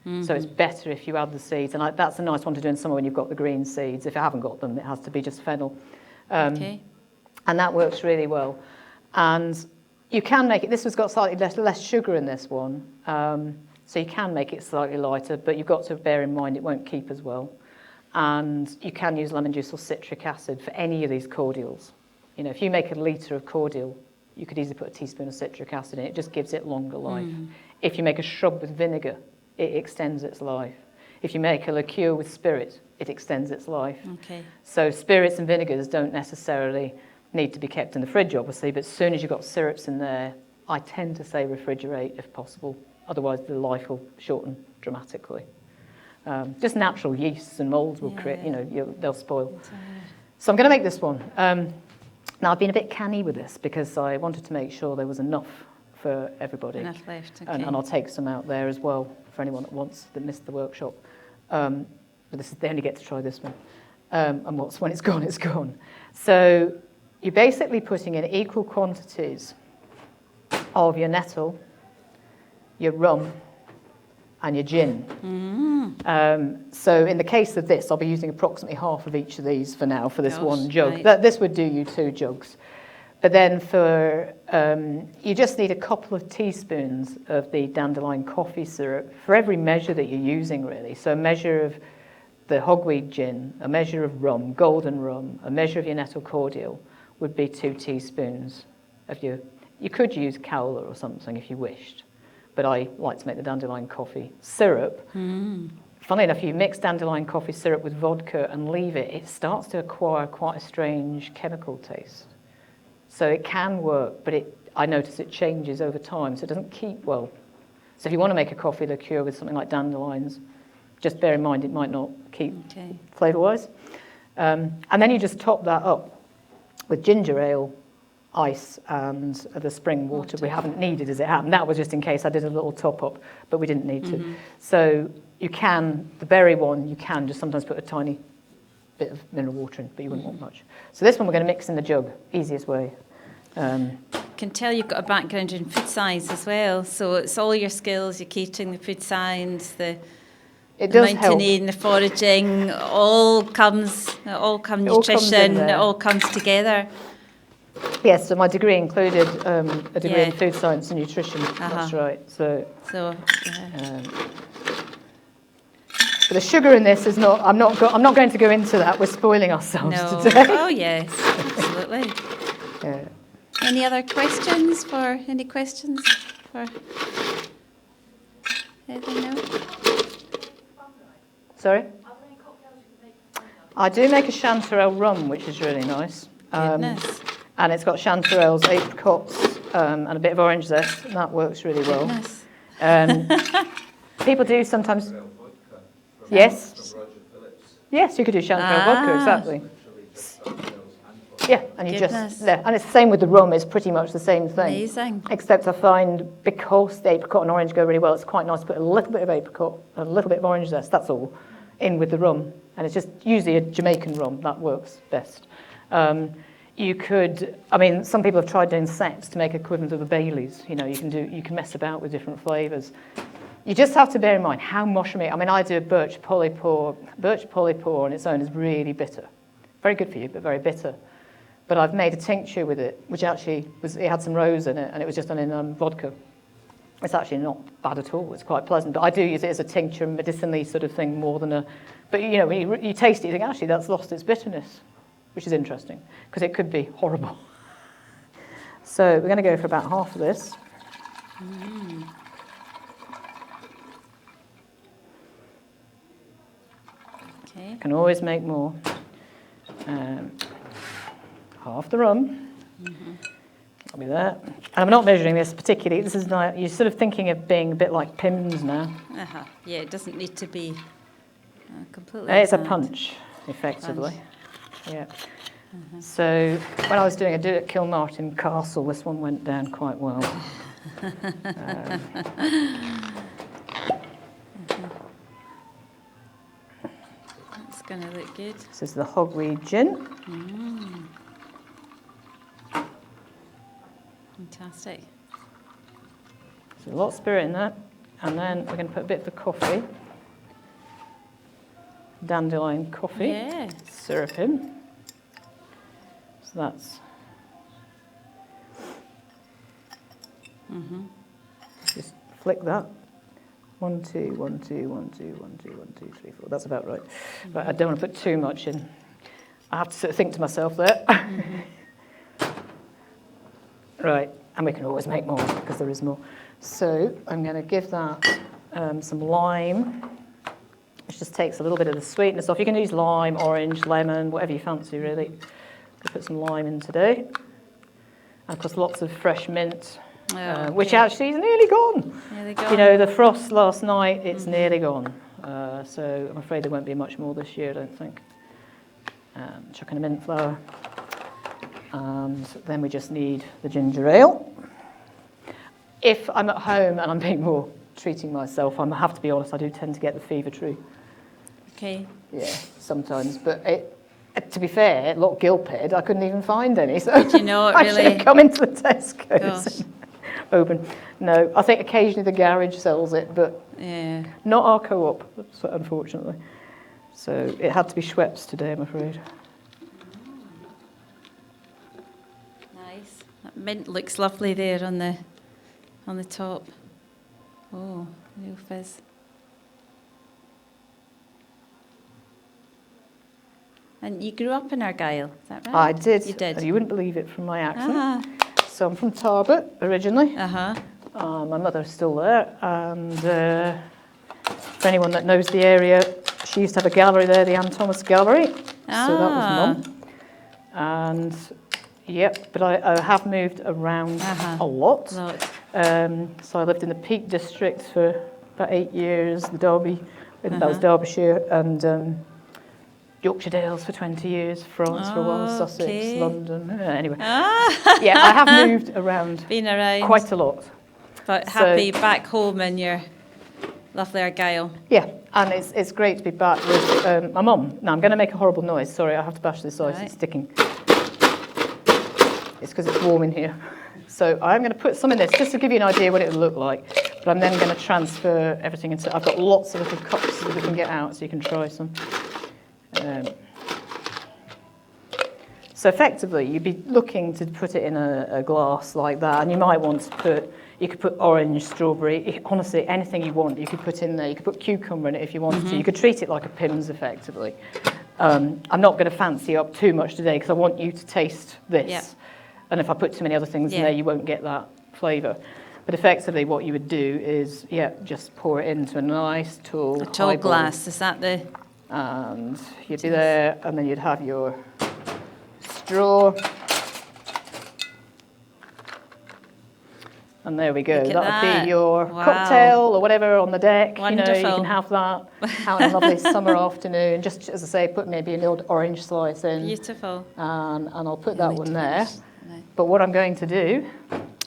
Mm-hmm. So it's better if you add the seeds. And that's a nice one to do in summer when you've got the green seeds. If you haven't got them, it has to be just fennel. Okay. And that works really well. And you can make it, this has got slightly less sugar in this one. So you can make it slightly lighter, but you've got to bear in mind it won't keep as well. And you can use lemon juice or citric acid for any of these cordials. If you make a litre of cordial, you could easily put a teaspoon of citric acid in it. It just gives it longer life. If you make a shrub with vinegar, it extends its life. If you make a liqueur with spirit, it extends its life. Okay. So spirits and vinegars don't necessarily need to be kept in the fridge, obviously, but as soon as you've got syrups in there, I tend to say refrigerate if possible. Otherwise, the life will shorten dramatically. Just natural yeasts and molds will create, they'll spoil. So I'm going to make this one. Now, I've been a bit canny with this because I wanted to make sure there was enough for everybody. Enough left, okay. And I'll take some out there as well for anyone that missed the workshop. But they only get to try this one. And when it's gone, it's gone. So you're basically putting in equal quantities of your nettle, your rum, and your gin. So in the case of this, I'll be using approximately half of each of these for now, for this one jug. Right. This would do you 2 jugs. But then you just need a couple of teaspoons of the dandelion coffee syrup for every measure that you're using, really. So a measure of the hogweed gin, a measure of rum, golden rum, a measure of your nettle cordial would be 2 teaspoons of you could use Cowler or something if you wished. But I like to make the dandelion coffee syrup. Funnily enough, you mix dandelion coffee syrup with vodka and leave it, it starts to acquire quite a strange chemical taste. So it can work, but I notice it changes over time, so it doesn't keep well. So if you want to make a coffee liqueur with something like dandelions, just bear in mind it might not keep flavour-wise. And then you just top that up with ginger ale, ice, and the spring water we haven't needed as it happened. That was just in case I did a little top-up, but we didn't need to. So you can, the berry one, you can just sometimes put a tiny bit of mineral water in, but you wouldn't want much. So this one we're going to mix in the jug, easiest way. Can tell you've got a background in food science as well, so it's all your skills, your catering, the food science, the mountaineering, the foraging, it all comes nutrition, it all comes together. Yes, so my degree included a degree in food science and nutrition. That's right. But the sugar in this is not. I'm not going to go into that. We're spoiling ourselves today. Oh yes, absolutely. Yeah. Any other questions for? Any questions for? Anything? No. Sorry. I do make a chanterelle rum, which is really nice. Goodness. And it's got chanterelles, apricots, and a bit of orange zest, and that works really well. People do sometimes. Yes. Yes, you could do chanterelle vodka, exactly. Yeah, and you and it's the same with the rum. It's pretty much the same thing. Amazing. Except I find because the apricot and orange go really well, it's quite nice to put a little bit of apricot and a little bit of orange zest. That's all, in with the rum, and it's just usually a Jamaican rum that works best. You could, some people have tried doing sets to make equivalent of the Baileys. You can mess about with different flavours. You just have to bear in mind how mushroomy. I do a birch polypore. Birch polypore on its own is really bitter. Very good for you, but very bitter. But I've made a tincture with it, which actually it had some rose in it, and it was just done in vodka. It's actually not bad at all. It's quite pleasant. But I do use it as a tincture, medicinally sort of thing, more than a... But, you know, when you taste it, you think, actually, that's lost its bitterness, which is interesting, because it could be horrible. So we're going to go for about half of this. Okay. Can always make more. Half the rum. I'll be there. And I'm not measuring this particularly. This is not, you're sort of thinking of being a bit like Pimm's now. Yeah, it doesn't need to be completely. It's a exact. punch, effectively. Yeah. So when I was doing a do at Kilmartin Castle, this one went down quite well. That's going to look good. This is the hogweed gin. Fantastic. So a lot of spirit in that. And then we're going to put a bit of the coffee. Dandelion coffee. Yeah. Syrup in. So that's... Just flick that. 1, 2, 1, 2, 1, 2, 1, 2, 1, 2, 3, 4. That's about right. But I don't want to put too much in. I have to sort of think to myself there. Right, and we can always make more because there is more. So I'm going to give that some lime, which just takes a little bit of the sweetness off. You can use lime, orange, lemon, whatever you fancy, really. I'll put some lime in today. And of course, lots of fresh mint, which actually is nearly gone. Nearly gone. You know, the frost last night, it's nearly gone. So I'm afraid there won't be much more this year, I don't think. Chuck in a mint flour. And then we just need the ginger ale. If I'm at home and I'm being more treating myself, I have to be honest, I do tend to get the fever tree. Okay. Yeah, sometimes. But to be fair, Loch Gilphead, I couldn't even find any. So Do you know it I really? should have come into the Tesco's Gosh. and open. No, I think occasionally the garage sells it, but Yeah. not our co-op, unfortunately. So it had to be Schweppes today, I'm afraid. Nice. That mint looks lovely there on the top. Oh, real fizz. And you grew up in Argyll, is that right? I did. You did. You wouldn't believe it from my accent. Ah. So I'm from Tarbert originally. Uh-huh. My mother's still there, and for anyone that knows the area, she used to have a gallery there, the Ann Thomas Gallery. So that was Mum. And yep, but I have moved around a lot. So I lived in the Peak District for about 8 years, the Derby, that was Derbyshire, and Yorkshire Dales for 20 years, France for a while, Sussex, okay. London. Anyway, yeah, I have moved around Been around. quite a lot. But happy back home in your lovely Argyll. Yeah, and it's great to be back with my mum. Now, I'm going to make a horrible noise. Sorry, I have to bash this ice. Right. It's sticking. It's because it's warm in here. So I'm going to put some in this just to give you an idea what it would look like. But I'm then going to transfer everything into... I've got lots of little cups that we can get out so you can try some. So effectively, you'd be looking to put it in a glass like that, and you might want to put... You could put orange, strawberry, honestly, anything you want, you could put in there. You could put cucumber in it if you wanted to. You could treat it like a Pimm's, effectively. I'm not going to fancy up too much today because I want you to taste this. Yeah. And if I put too many other things in there, you won't get that flavour. But effectively, what you would do is, just pour it into a nice tall highball. Glass, is that the... And you'd be there, and then you'd have your straw. And there we go. That would be your cocktail or whatever on the deck. Wonderful. You know, you can have that out on a lovely summer afternoon. Just as I say, put maybe an old orange slice in. Beautiful. And I'll put that one there. Right. But what I'm going to do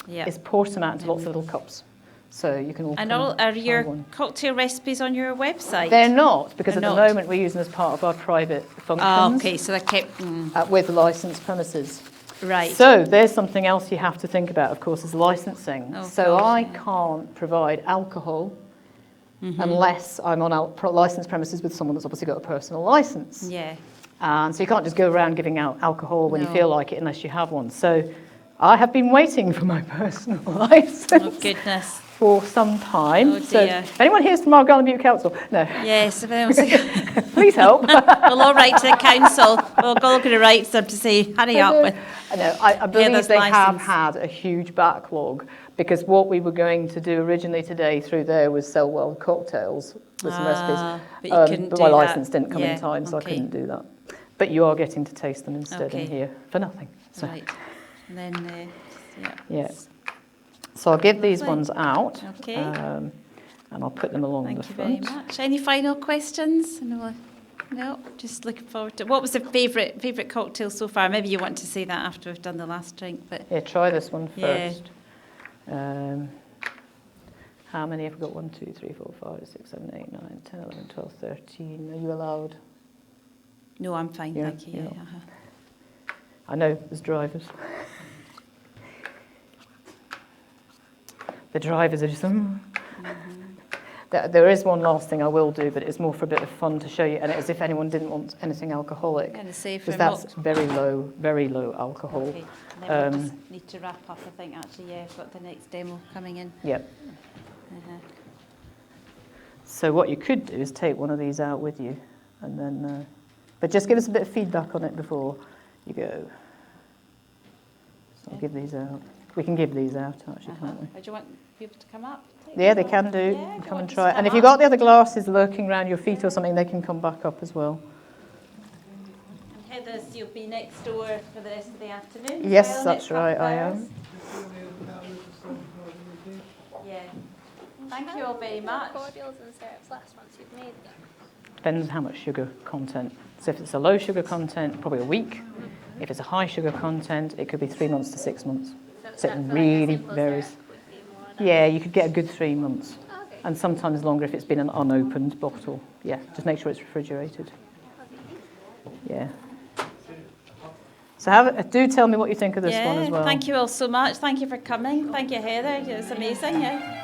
Yeah. is pour some out into lots of little cups. So you can all And come all, and are try your one. cocktail recipes on your website? They're not, because They're at not. the moment we're using them as part of our private functions. Oh, okay, so they're kept... With licensed premises. right. So there's something else you have to think about, of course, is licensing. Oh, so gosh, I can't provide alcohol unless I'm on licensed premises with someone that's obviously got a personal license. Yeah. And so you can't just go around giving out alcohol when you No. feel like it unless you have one. So I have been waiting for my personal Oh, licence goodness. for some time. Oh, So, dear. if anyone here is from Argyll and Bute Council? No. Yes, if anyone's Please help. we'll all write to the council. We're all going to write to them to say, hurry up with. I believe Heather's they have licence. had a huge backlog because what we were going to do originally today through there was sell wild cocktails with some recipes. But you couldn't but do my that. licence didn't come Yeah, in time, so okay. I couldn't do that. But you are getting to taste them instead Okay. in here for nothing. So, Right. And then, yeah. yeah. So I'll give these Lovely. ones out. Okay. And I'll put them along Thank the you very front. much. Any final questions? No, just looking forward to. What was the favourite cocktail so far? Maybe you want to say that after we've done the last drink, but Here, try this one Yeah. first. How many have we got? 1, 2, 3, 4, 5, 6, 7, 8, 9, 10, 11, 12, 13. Are you allowed? no, I'm fine, Yeah, thank you. Yeah. yeah. I know there's drivers. The drivers are just. There is one last thing I will do, but it's more for a bit of fun to show you, and it's if anyone didn't want anything alcoholic, I'm going to say because for that's very low alcohol. Okay. And then we'll Um, just need to wrap up, I think, actually. Yeah, I've got the next demo coming in. Yep. Uh-huh. So what you could do is take one of these out with you, and then, but just give us a bit of feedback on it before you go. So I'll give these out. We can give these out, actually, can't we? Do you want people to come up? Yeah, they can do. Yeah, if you Come want and to try it. come And if you've up. got the other glasses lurking around your feet or something, they can come back up as well. And Heather's, you'll be next door for the rest of the afternoon. as Yes, well, that's next couple right, of I hours. am. Yeah. Thank you all very much. Cordials and syrups last once you've made them. Depends how much sugar content. So if it's a low sugar content, probably a week. If it's a high sugar content, it could be 3 months to 6 months. So it really varies. Yeah, you could get a good 3 months. Okay. And sometimes longer if it's been an unopened bottle. Yeah, just make sure it's refrigerated. Yeah. So do tell me what you think of this one as well. Thank you all so much. Thank you for coming. Thank you, Heather. It was amazing. Yeah.